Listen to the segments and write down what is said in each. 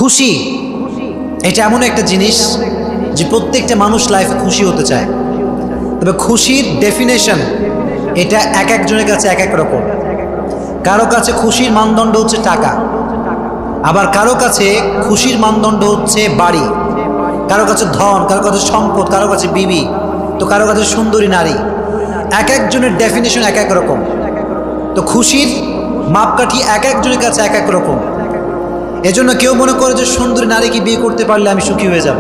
খুশি এটা এমন একটা জিনিস যে প্রত্যেকটা মানুষ লাইফে খুশি হতে চায়, তবে খুশির ডেফিনেশন এটা এক একজনের কাছে এক এক রকম। কারো কাছে খুশির মানদণ্ড হচ্ছে টাকা, আবার কারো কাছে খুশির মানদণ্ড হচ্ছে বাড়ি, কারো কাছে ধন, কারো কাছে সম্পদ, কারো কাছে বিবি, তো কারো কাছে সুন্দরী নারী। এক একজনের ডেফিনেশন এক এক রকম। তো খুশির মাপকাঠি এক একজনের কাছে এক এক রকম। এজন্য কেউ মনে করে যে সুন্দরী নারীকে বিয়ে করতে পারলে আমি সুখী হয়ে যাব,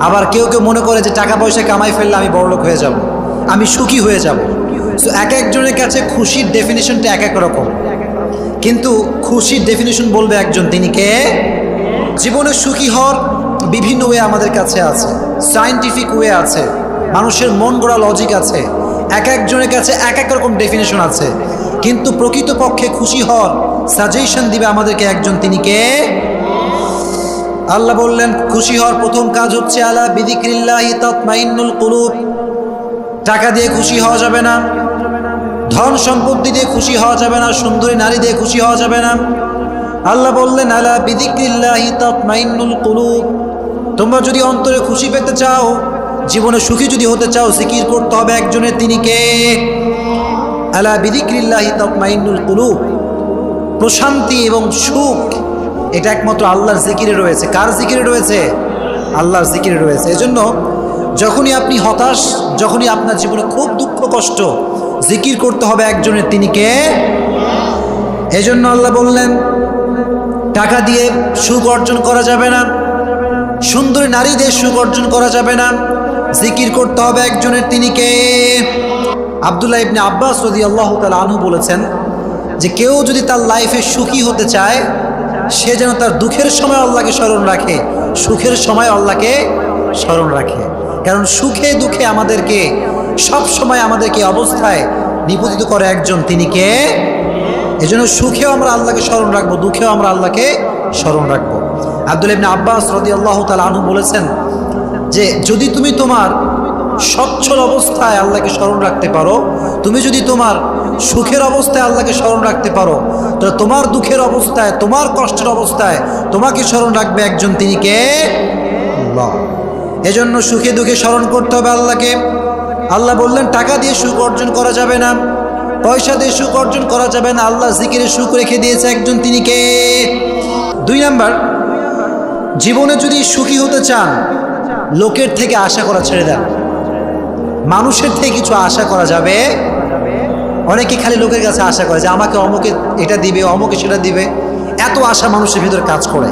আবার কেউ কেউ মনে করে যে টাকা পয়সা কামাই ফেললে আমি বড়লোক হয়ে যাব, আমি সুখী হয়ে যাব। তো এক একজনের কাছে খুশির ডেফিনেশনটা এক এক রকম, কিন্তু খুশির ডেফিনেশন বলবে একজন, তিনি কে? জীবনে সুখী হওয়ার বিভিন্ন ওয়ে আমাদের কাছে আছে, সায়েন্টিফিক ওয়ে আছে, মানুষের মন গড়া লজিক আছে, এক একজনের কাছে এক এক রকম ডেফিনেশন আছে। কিন্তু প্রকৃতপক্ষে খুশি হওয়ার সাজেশন দিবে আমাদেরকে একজন, তিনি কে? আল্লাহ বললেন খুশি হওয়ার প্রথম কাজ হচ্ছে আলা বিযিকরিল্লাহি তাতমাইন্নুল কুলুব। টাকা দিয়ে খুশি হওয়া যাবে না, ধন সম্পত্তি দিয়ে খুশি হওয়া যাবে না, সুন্দরী নারী দিয়ে খুশি হওয়া যাবে না। আল্লাহ বললেন আলা বিযিকরিল্লাহি তাতমাইন্নুল কুলুব। তোমরা যদি অন্তরে খুশি পেতে চাও, জীবনে সুখী যদি হতে চাও, জিকির করতে হবে একজনের, তিনি কে? আলা বিযিকরিল্লাহি তাতমাইন্নুল কুলুব। প্রশান্তি এবং সুখ এটা একমাত্র আল্লাহর জিকিরে রয়েছে। কার জিকিরে রয়েছে? আল্লাহর জিকিরে রয়েছে। এজন্য যখনই আপনি হতাশ, যখনই আপনার জীবনে খুব দুঃখ কষ্ট, জিকির করতে হবে একজনের, তিনি কে? এজন্য আল্লাহ বললেন টাকা দিয়ে সুখ অর্জন করা যাবে না, সুন্দরী নারী দিয়ে সুখ অর্জন করা যাবে না, জিকির করতে হবে একজনের, তিনি কে? আব্দুল্লাহ ইবনে আব্বাস রাদিয়াল্লাহু তাআলা আনহু বলেছেন যে কেউ যদি তার লাইফে সুখী হতে চায়, সে যেন তার দুঃখের সময় আল্লাহকে স্মরণ রাখে, সুখের সময় আল্লাহকে স্মরণ রাখে। কারণ সুখে দুঃখে আমাদেরকে সব সময় আমাদেরকে অবস্থায় নিপতিত করে একজন, তিনি কে? এজন্য সুখেও আমরা আল্লাহকে স্মরণ রাখবো, দুঃখেও আমরা আল্লাহকে স্মরণ রাখবো। আব্দুল্লাহ ইবনে আব্বাস রাদিয়াল্লাহু তাআলা আনহু বলেছেন যে যদি তুমি তোমার সচ্ছল অবস্থায় আল্লাহকে স্মরণ রাখতে পারো, তুমি যদি তোমার সুখের অবস্থায় আল্লাহকে স্মরণ রাখতে পারো, তো তোমার দুঃখের অবস্থায়, তোমার কষ্টের অবস্থায় তোমাকে স্মরণ রাখবে একজন, তিনি কে? আল্লাহ। এজন্য সুখে দুঃখে স্মরণ করতে হবে আল্লাহকে। আল্লাহ বললেন টাকা দিয়ে সুখ অর্জন করা যাবে না, পয়সা দিয়ে সুখ অর্জন করা যাবে না, আল্লাহ জিকিরে সুখ রেখে দিয়েছে একজন, তিনি কে? 2 নাম্বার, জীবনে যদি সুখী হতে চান, লোকের থেকে আশা করা ছেড়ে দেন। মানুষের থেকে কিছু আশা করা যাবে। অনেকে খালি লোকের কাছে আশা করে যে আমাকে অমুকে এটা দিবে, অমুকে সেটা দিবে, এত আশা মানুষের ভিতরে কাজ করে।